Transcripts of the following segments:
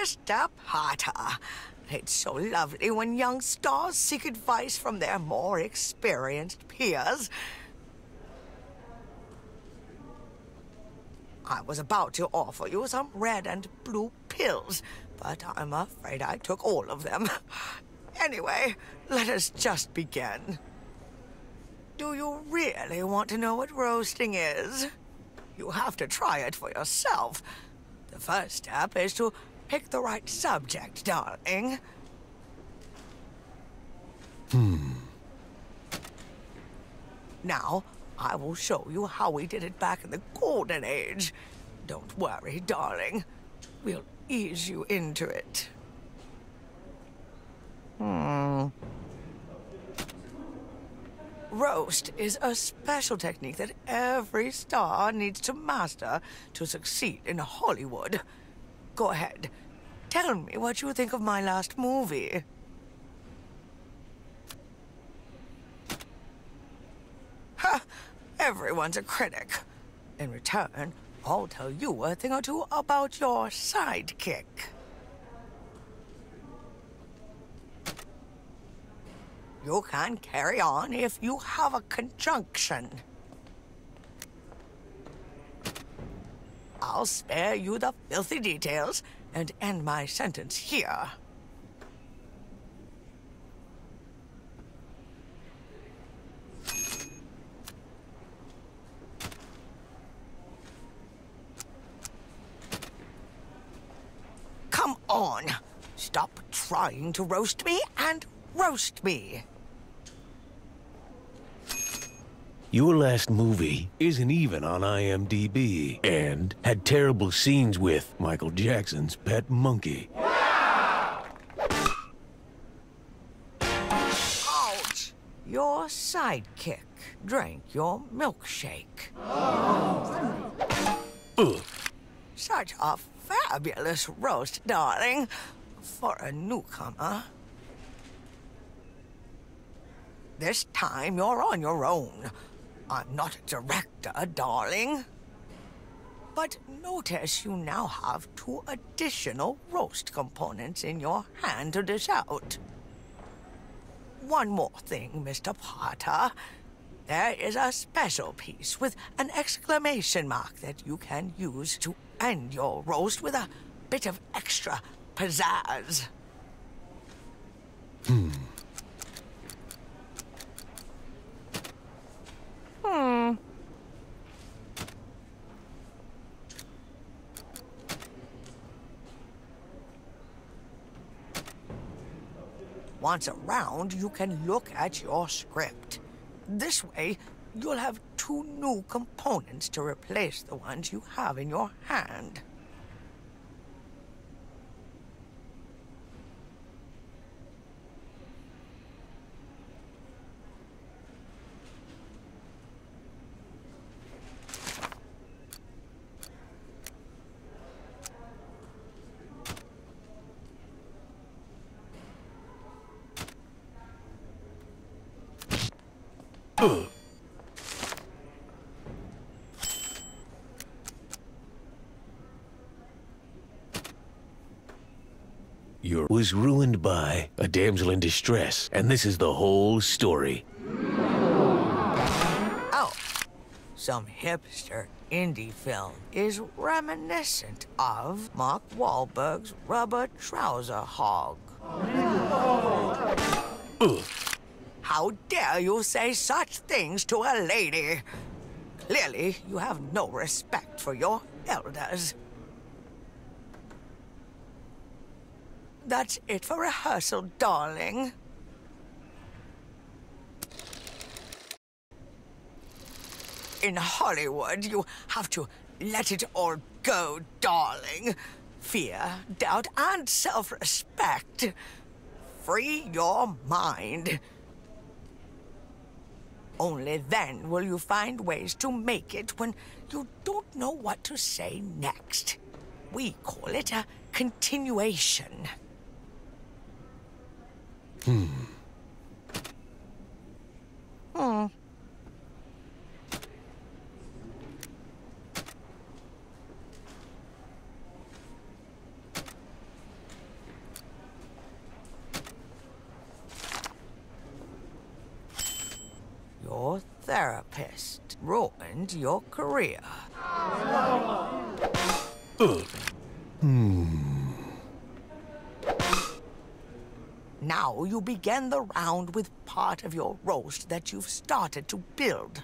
Mr. Potter, it's so lovely when young stars seek advice from their more experienced peers. I was about to offer you some red and blue pills, but I'm afraid I took all of them. Anyway, let us just begin. Do you really want to know what roasting is? You have to try it for yourself. The first step is to pick the right subject, darling. Now, I will show you how we did it back in the Golden Age. Don't worry, darling. We'll ease you into it. Roast is a special technique that every star needs to master to succeed in Hollywood. Go ahead. Tell me what you think of my last movie. Ha! Everyone's a critic. In return, I'll tell you a thing or two about your sidekick. You can carry on if you have a conjunction. I'll spare you the filthy details and end my sentence here. Come on! Stop trying to roast me and roast me. Your last movie isn't even on IMDb and had terrible scenes with Michael Jackson's pet monkey. Ouch! Your sidekick drank your milkshake. Such a fabulous roast, darling, for a newcomer. This time you're on your own. I'm not a director, darling. But notice you now have 2 additional roast components in your hand to dish out. One more thing, Mr. Potter. There is a special piece with an exclamation mark that you can use to end your roast with a bit of extra pizzazz. Once around, you can look at your script. This way, you'll have 2 new components to replace the ones you have in your hand. Your was ruined by a damsel in distress, and this is the whole story. Oh, some hipster indie film is reminiscent of Mark Wahlberg's Rubber Trouser Hog. How dare you say such things to a lady? Clearly, you have no respect for your elders. That's it for rehearsal, darling. In Hollywood, you have to let it all go, darling. Fear, doubt, and self-respect. Free your mind. Only then will you find ways to make it when you don't know what to say next. We call it a continuation. Your therapist ruined your career. Now you begin the round with part of your roast that you've started to build.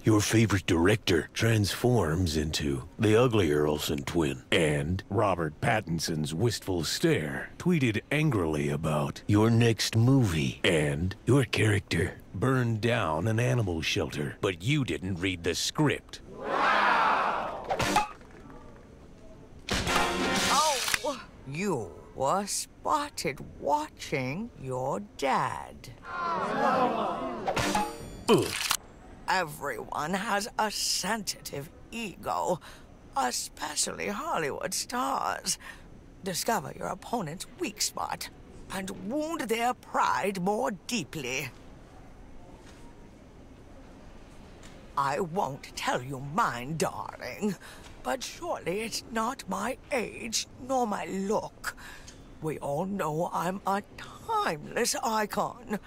Your favorite director transforms into the uglier Olsen twin. And Robert Pattinson's wistful stare tweeted angrily about your next movie. And your character burned down an animal shelter, but you didn't read the script. Oh! You were spotted watching your dad. Everyone has a sensitive ego, especially Hollywood stars. Discover your opponent's weak spot and wound their pride more deeply. I won't tell you mine, darling, but surely it's not my age nor my look. We all know I'm a timeless icon.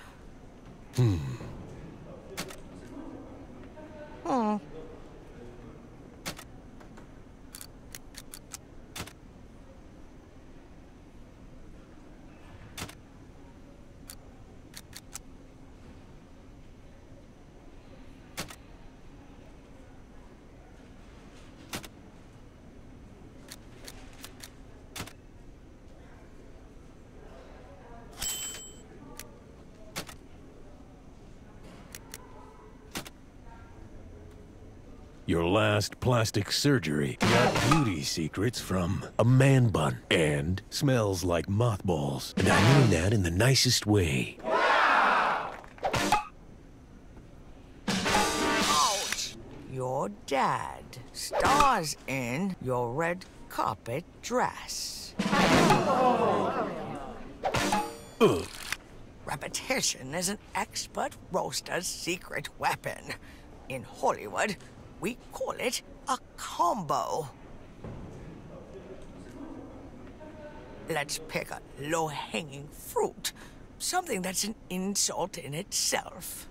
Your last plastic surgery got beauty secrets from a man bun and smells like mothballs. And I mean that in the nicest way. Ouch! Your dad stars in your red carpet dress. Repetition is an expert roaster's secret weapon. In Hollywood, we call it a combo. Let's pick a low-hanging fruit. Something that's an insult in itself.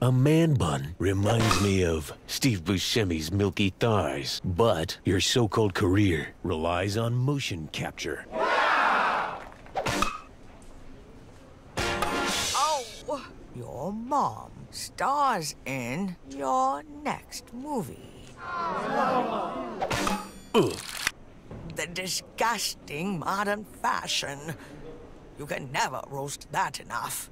A man bun reminds me of Steve Buscemi's milky thighs, but your so-called career relies on motion capture. Oh! Your mom stars in your next movie. The disgusting modern fashion. You can never roast that enough.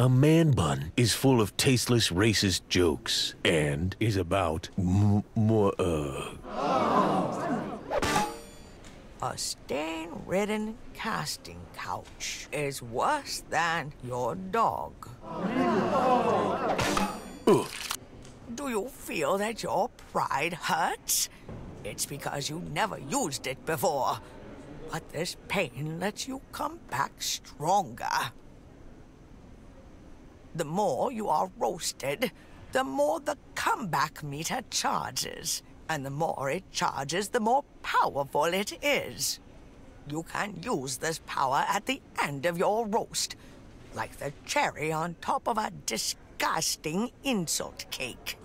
A man bun is full of tasteless racist jokes and is about A stain-ridden casting couch is worse than your dog. Do you feel that your pride hurts? It's because you never used it before. But this pain lets you come back stronger. The more you are roasted, the more the comeback meter charges. And the more it charges, the more powerful it is. You can use this power at the end of your roast, like the cherry on top of a disgusting insult cake.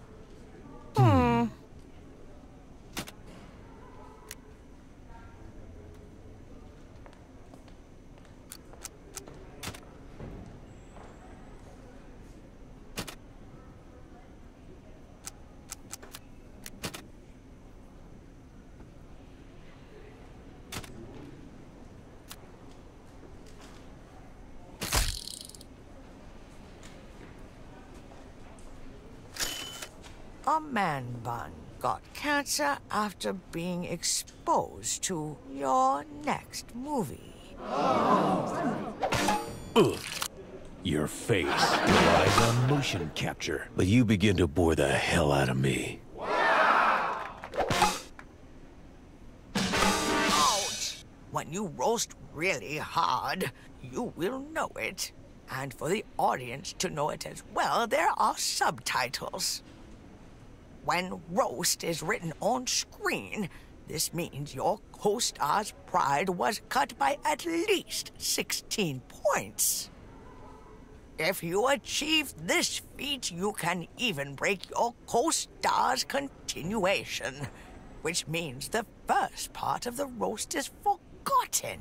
A man bun got cancer after being exposed to your next movie. Your face relies on motion capture, but you begin to bore the hell out of me. Ouch! When you roast really hard, you will know it. And for the audience to know it as well, there are subtitles. When roast is written on screen, this means your co-star's pride was cut by at least 16 points. If you achieve this feat, you can even break your co-star's continuation, which means the first part of the roast is forgotten.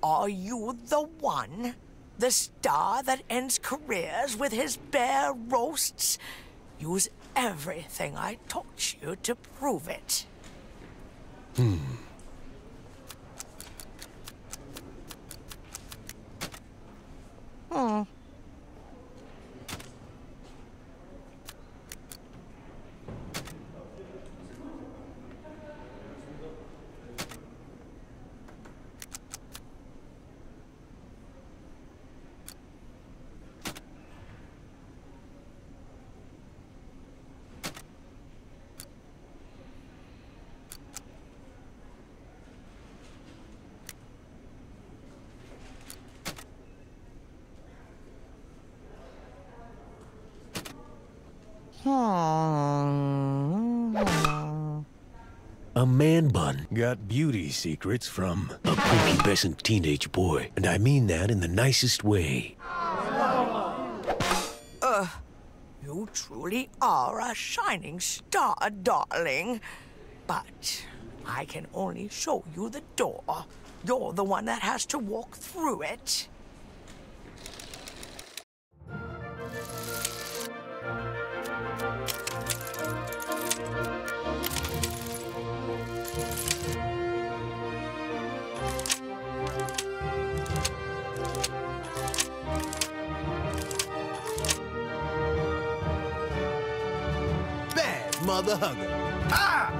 Are you the one? The star that ends careers with his bare roasts? Use everything I taught you to prove it. A man bun got beauty secrets from a prepubescent teenage boy, and I mean that in the nicest way. You truly are a shining star, darling. But I can only show you the door. You're the one that has to walk through it. Mother hugger. Ah!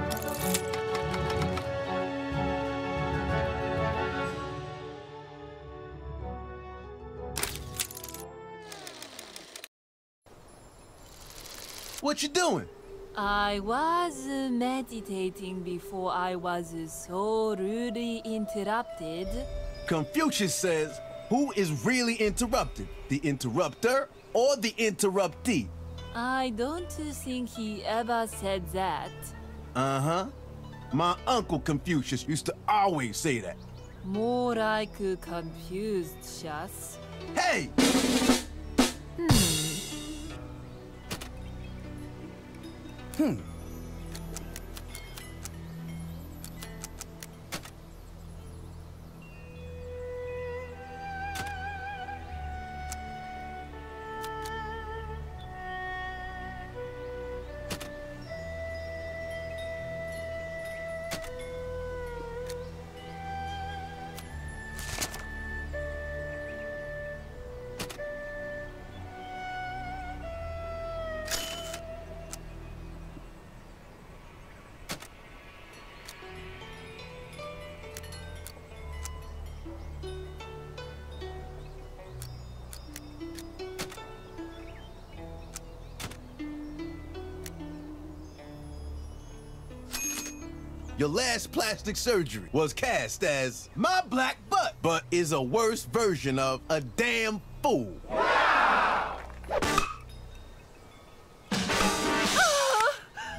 What you doing? I was meditating before I was so rudely interrupted. Confucius says, who is really interrupted? The interrupter or the interruptee? I don't think he ever said that. Uh-huh. My uncle Confucius used to always say that. More like confused, Shas. Hey! your last plastic surgery was cast as my black butt, but is a worse version of a damn fool.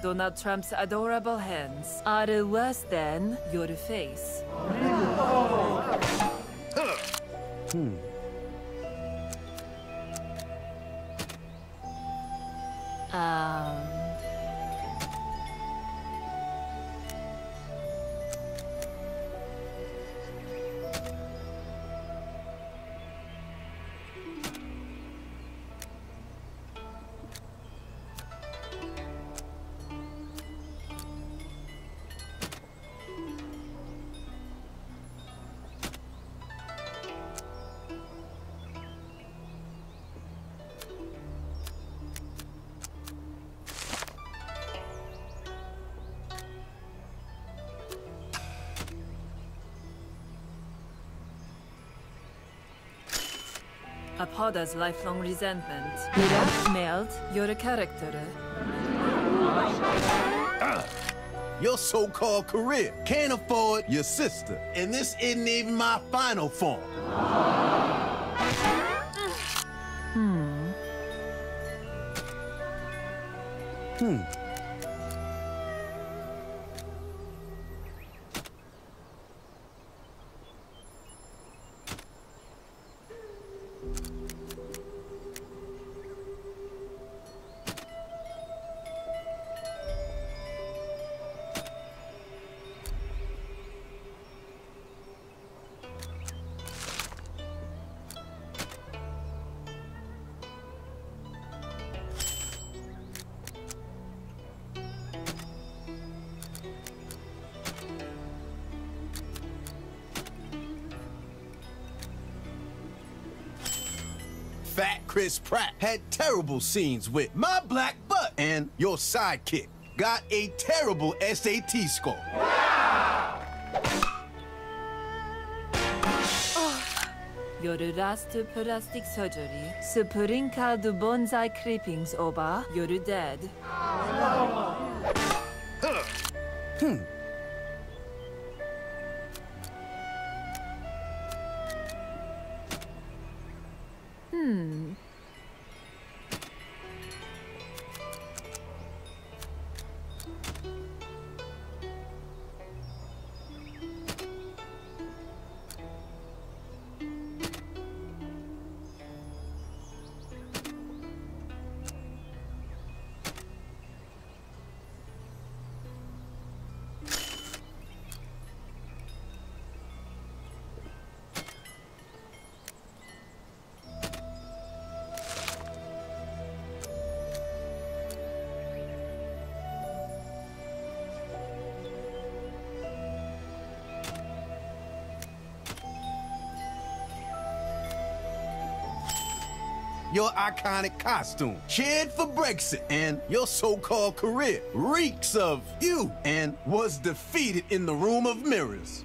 Donald Trump's adorable hands are worse than your face. A Podder's lifelong resentment. Blackmailed your character. Your so-called career can't afford your sister, and this isn't even my final form. Fat Chris Pratt had terrible scenes with my black butt, and your sidekick got a terrible SAT score. Your last plastic surgery sprinkled bonsai clippings over your dead. Your iconic costume cheered for Brexit, and your so-called career reeks of you and was defeated in the room of mirrors.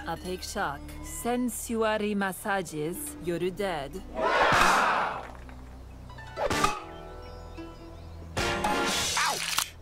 A big shock. Sensuary massages, you're dead. Ouch!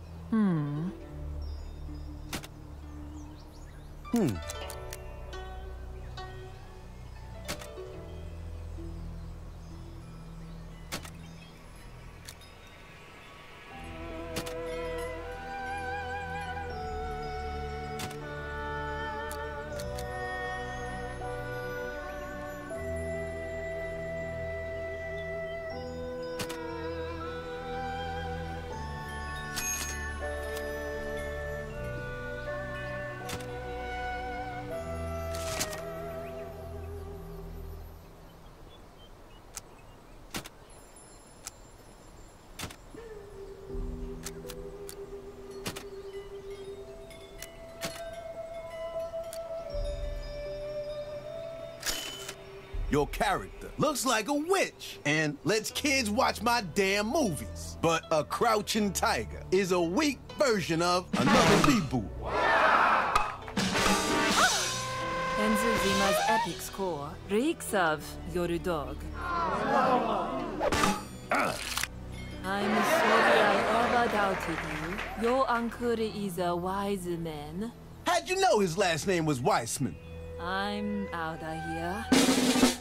Your character looks like a witch and lets kids watch my damn movies. But a crouching tiger is a weak version of another reboot. Enzo Zima's epic score reeks of your dog. I'm sorry I ever doubted you. Your uncle is a wise man. How'd you know his last name was Weissman? I'm out of here.